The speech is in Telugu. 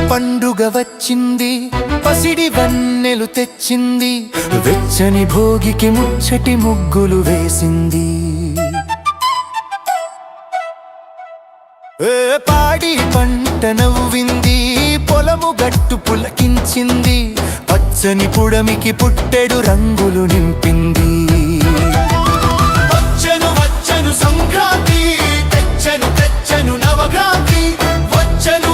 పండుగ వచ్చింది, పసిడి వన్నెలు తెచ్చింది, వెచ్చని భోగికి ముచ్చటి ముగ్గులు వేసింది. పాడి పంట నవ్వింది, పొలము గట్టు పులకించింది, పచ్చని పుడమికి పుట్టెడు రంగులు నింపింది. వచ్చెను వచ్చెను సంక్రాంతి, తెచ్చెను తెచ్చెను నవక్రాంతి, వచ్చెను